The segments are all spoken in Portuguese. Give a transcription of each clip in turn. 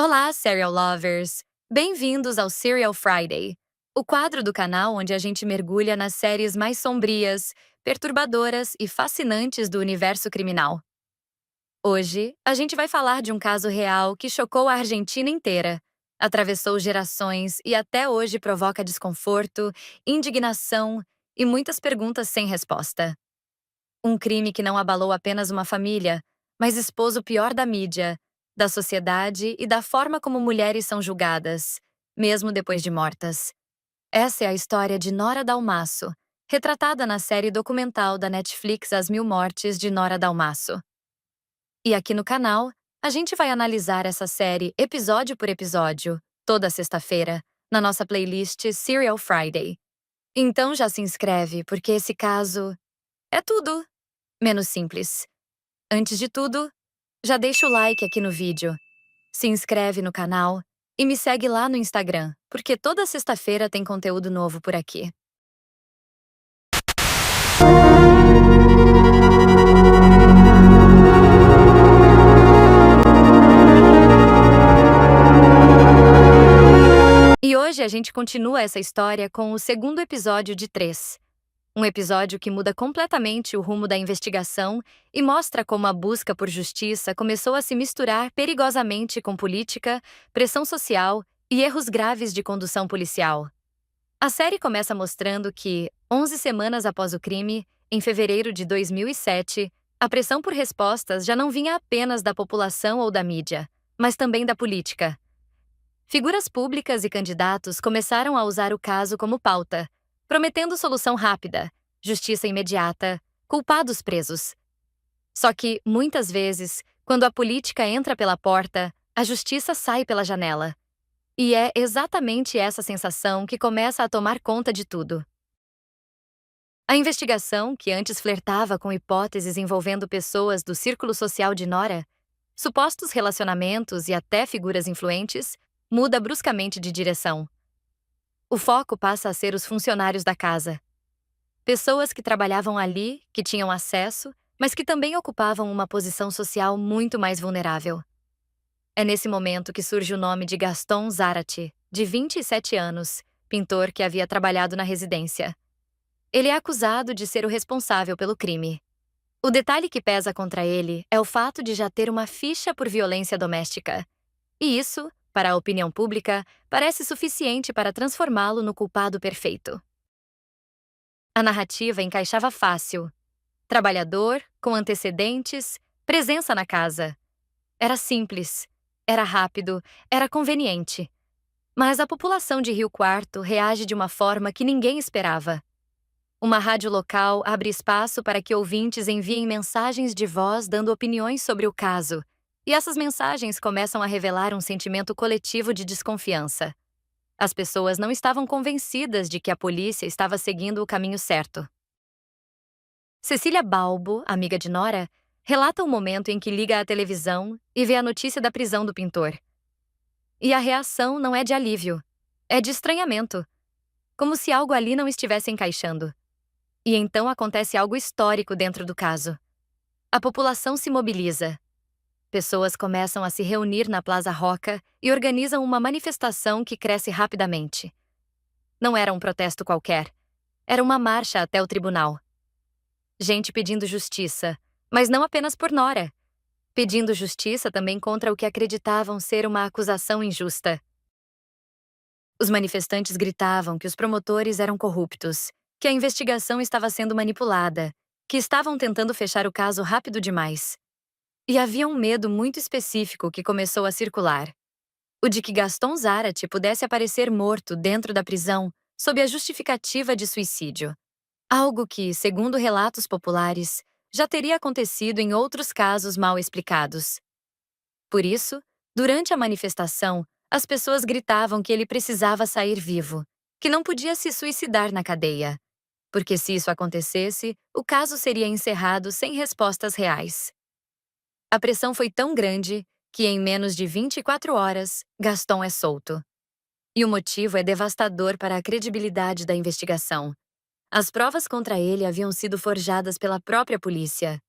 Olá, Serial Lovers! Bem-vindos ao Serial Friday, o quadro do canal onde a gente mergulha nas séries mais sombrias, perturbadoras e fascinantes do universo criminal. Hoje, a gente vai falar de um caso real que chocou a Argentina inteira, atravessou gerações e até hoje provoca desconforto, indignação e muitas perguntas sem resposta. Um crime que não abalou apenas uma família, mas expôs o pior da mídia, da sociedade e da forma como mulheres são julgadas, mesmo depois de mortas. Essa é a história de Nora Dalmasso, retratada na série documental da Netflix As Mil Mortes de Nora Dalmasso. E aqui no canal, a gente vai analisar essa série episódio por episódio, toda sexta-feira, na nossa playlist Serial Friday. Então já se inscreve, porque esse caso é tudo menos simples. Antes de tudo, já deixa o like aqui no vídeo, se inscreve no canal e me segue lá no Instagram, porque toda sexta-feira tem conteúdo novo por aqui. E hoje a gente continua essa história com o segundo episódio de 3. Um episódio que muda completamente o rumo da investigação e mostra como a busca por justiça começou a se misturar perigosamente com política, pressão social e erros graves de condução policial. A série começa mostrando que, 11 semanas após o crime, em fevereiro de 2007, a pressão por respostas já não vinha apenas da população ou da mídia, mas também da política. Figuras públicas e candidatos começaram a usar o caso como pauta, prometendo solução rápida, justiça imediata, culpados presos. Só que, muitas vezes, quando a política entra pela porta, a justiça sai pela janela. E é exatamente essa sensação que começa a tomar conta de tudo. A investigação, que antes flertava com hipóteses envolvendo pessoas do círculo social de Nora, supostos relacionamentos e até figuras influentes, muda bruscamente de direção. O foco passa a ser os funcionários da casa. Pessoas que trabalhavam ali, que tinham acesso, mas que também ocupavam uma posição social muito mais vulnerável. É nesse momento que surge o nome de Gaston Zarate, de 27 anos, pintor que havia trabalhado na residência. Ele é acusado de ser o responsável pelo crime. O detalhe que pesa contra ele é o fato de já ter uma ficha por violência doméstica. E isso, para a opinião pública, parece suficiente para transformá-lo no culpado perfeito. A narrativa encaixava fácil. Trabalhador, com antecedentes, presença na casa. Era simples, era rápido, era conveniente. Mas a população de Rio Quarto reage de uma forma que ninguém esperava. Uma rádio local abre espaço para que ouvintes enviem mensagens de voz dando opiniões sobre o caso, e essas mensagens começam a revelar um sentimento coletivo de desconfiança. As pessoas não estavam convencidas de que a polícia estava seguindo o caminho certo. Cecília Balbo, amiga de Nora, relata o momento em que liga à televisão e vê a notícia da prisão do pintor. E a reação não é de alívio, é de estranhamento, como se algo ali não estivesse encaixando. E então acontece algo histórico dentro do caso. A população se mobiliza. Pessoas começam a se reunir na Plaza Roca e organizam uma manifestação que cresce rapidamente. Não era um protesto qualquer. Era uma marcha até o tribunal. Gente pedindo justiça, mas não apenas por Nora. Pedindo justiça também contra o que acreditavam ser uma acusação injusta. Os manifestantes gritavam que os promotores eram corruptos, que a investigação estava sendo manipulada, que estavam tentando fechar o caso rápido demais. E havia um medo muito específico que começou a circular. O de que Gaston Zarate pudesse aparecer morto dentro da prisão sob a justificativa de suicídio. Algo que, segundo relatos populares, já teria acontecido em outros casos mal explicados. Por isso, durante a manifestação, as pessoas gritavam que ele precisava sair vivo, que não podia se suicidar na cadeia, porque se isso acontecesse, o caso seria encerrado sem respostas reais. A pressão foi tão grande que, em menos de 24 horas, Gaston é solto. E o motivo é devastador para a credibilidade da investigação. As provas contra ele haviam sido forjadas pela própria polícia.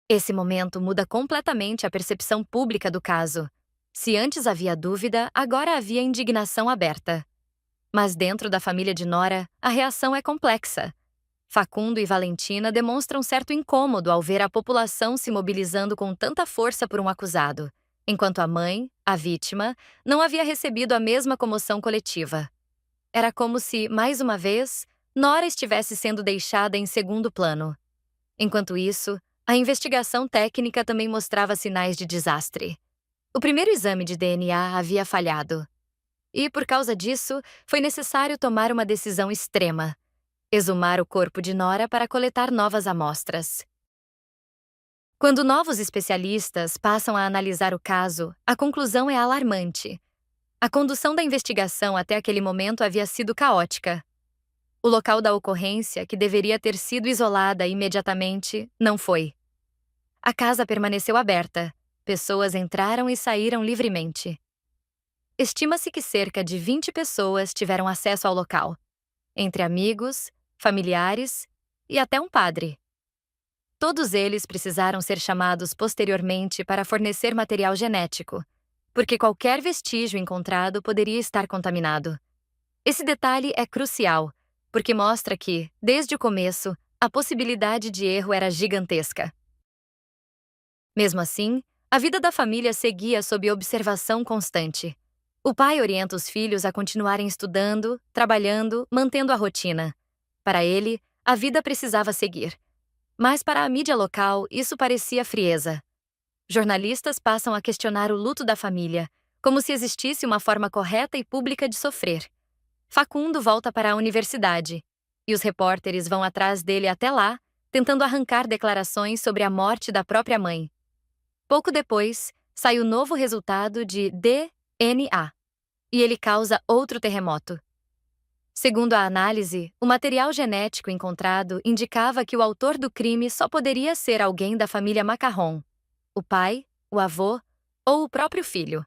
Esse momento muda completamente a percepção pública do caso. Se antes havia dúvida, agora havia indignação aberta. Mas dentro da família de Nora, a reação é complexa. Facundo e Valentina demonstram certo incômodo ao ver a população se mobilizando com tanta força por um acusado, enquanto a mãe, a vítima, não havia recebido a mesma comoção coletiva. Era como se, mais uma vez, Nora estivesse sendo deixada em segundo plano. Enquanto isso, a investigação técnica também mostrava sinais de desastre. O primeiro exame de DNA havia falhado. E, por causa disso, foi necessário tomar uma decisão extrema: exumar o corpo de Nora para coletar novas amostras. Quando novos especialistas passam a analisar o caso, a conclusão é alarmante. A condução da investigação até aquele momento havia sido caótica. O local da ocorrência, que deveria ter sido isolada imediatamente, não foi. A casa permaneceu aberta. Pessoas entraram e saíram livremente. Estima-se que cerca de 20 pessoas tiveram acesso ao local, entre amigos, familiares e até um padre. Todos eles precisaram ser chamados posteriormente para fornecer material genético, porque qualquer vestígio encontrado poderia estar contaminado. Esse detalhe é crucial, porque mostra que, desde o começo, a possibilidade de erro era gigantesca. Mesmo assim, a vida da família seguia sob observação constante. O pai orienta os filhos a continuarem estudando, trabalhando, mantendo a rotina. Para ele, a vida precisava seguir. Mas para a mídia local, isso parecia frieza. Jornalistas passam a questionar o luto da família, como se existisse uma forma correta e pública de sofrer. Facundo volta para a universidade, e os repórteres vão atrás dele até lá, tentando arrancar declarações sobre a morte da própria mãe. Pouco depois, sai o novo resultado de DNA, e ele causa outro terremoto. Segundo a análise, o material genético encontrado indicava que o autor do crime só poderia ser alguém da família Macarron: o pai, o avô ou o próprio filho.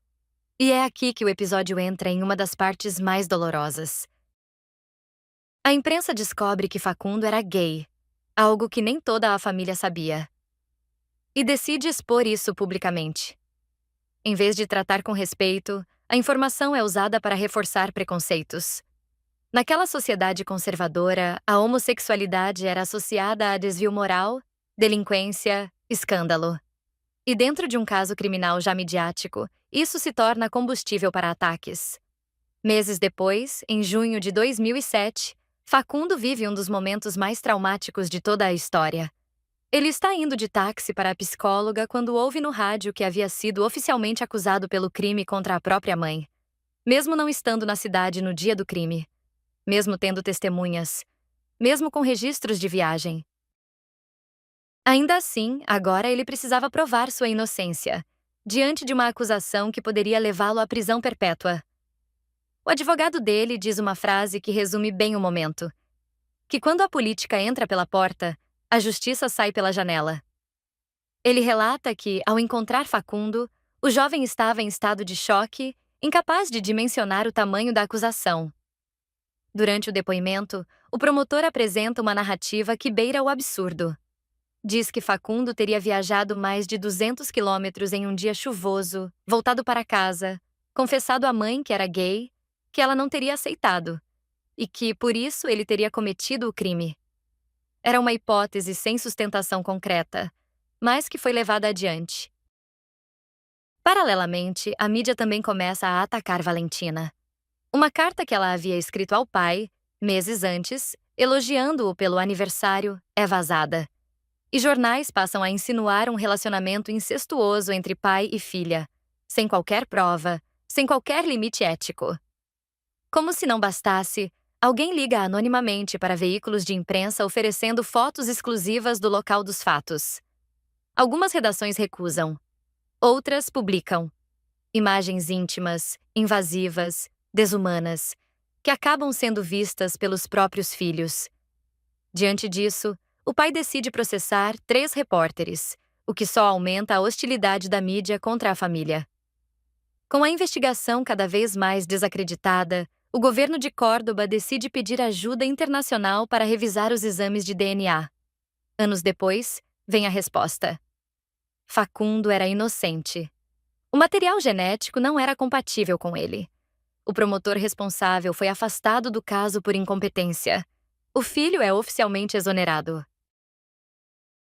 E é aqui que o episódio entra em uma das partes mais dolorosas. A imprensa descobre que Facundo era gay, algo que nem toda a família sabia, e decide expor isso publicamente. Em vez de tratar com respeito, a informação é usada para reforçar preconceitos. Naquela sociedade conservadora, a homossexualidade era associada a desvio moral, delinquência, escândalo. E dentro de um caso criminal já midiático, isso se torna combustível para ataques. Meses depois, em junho de 2007, Facundo vive um dos momentos mais traumáticos de toda a história. Ele está indo de táxi para a psicóloga quando ouve no rádio que havia sido oficialmente acusado pelo crime contra a própria mãe. Mesmo não estando na cidade no dia do crime. Mesmo tendo testemunhas. Mesmo com registros de viagem. Ainda assim, agora ele precisava provar sua inocência, diante de uma acusação que poderia levá-lo à prisão perpétua. O advogado dele diz uma frase que resume bem o momento: que quando a política entra pela porta, a justiça sai pela janela. Ele relata que, ao encontrar Facundo, o jovem estava em estado de choque, incapaz de dimensionar o tamanho da acusação. Durante o depoimento, o promotor apresenta uma narrativa que beira o absurdo. Diz que Facundo teria viajado mais de 200 quilômetros em um dia chuvoso, voltado para casa, confessado à mãe que era gay, que ela não teria aceitado, e que, por isso, ele teria cometido o crime. Era uma hipótese sem sustentação concreta, mas que foi levada adiante. Paralelamente, a mídia também começa a atacar Valentina. Uma carta que ela havia escrito ao pai, meses antes, elogiando-o pelo aniversário, é vazada. E jornais passam a insinuar um relacionamento incestuoso entre pai e filha, sem qualquer prova, sem qualquer limite ético. Como se não bastasse, alguém liga anonimamente para veículos de imprensa oferecendo fotos exclusivas do local dos fatos. Algumas redações recusam. Outras publicam. Imagens íntimas, invasivas, desumanas, que acabam sendo vistas pelos próprios filhos. Diante disso, o pai decide processar 3 repórteres, o que só aumenta a hostilidade da mídia contra a família. Com a investigação cada vez mais desacreditada, o governo de Córdoba decide pedir ajuda internacional para revisar os exames de DNA. Anos depois, vem a resposta: Facundo era inocente. O material genético não era compatível com ele. O promotor responsável foi afastado do caso por incompetência. O filho é oficialmente exonerado.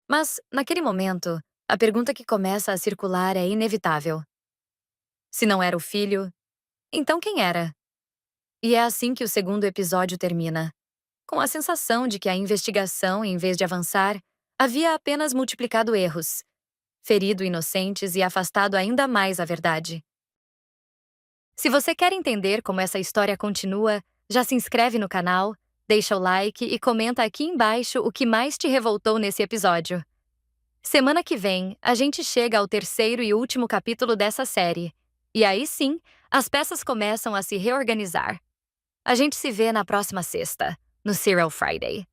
Mas, naquele momento, a pergunta que começa a circular é inevitável. Se não era o filho, então quem era? E é assim que o segundo episódio termina, com a sensação de que a investigação, em vez de avançar, havia apenas multiplicado erros, ferido inocentes e afastado ainda mais a verdade. Se você quer entender como essa história continua, já se inscreve no canal, deixa o like e comenta aqui embaixo o que mais te revoltou nesse episódio. Semana que vem, a gente chega ao terceiro e último capítulo dessa série. E aí sim, as peças começam a se reorganizar. A gente se vê na próxima sexta, no Serial Friday.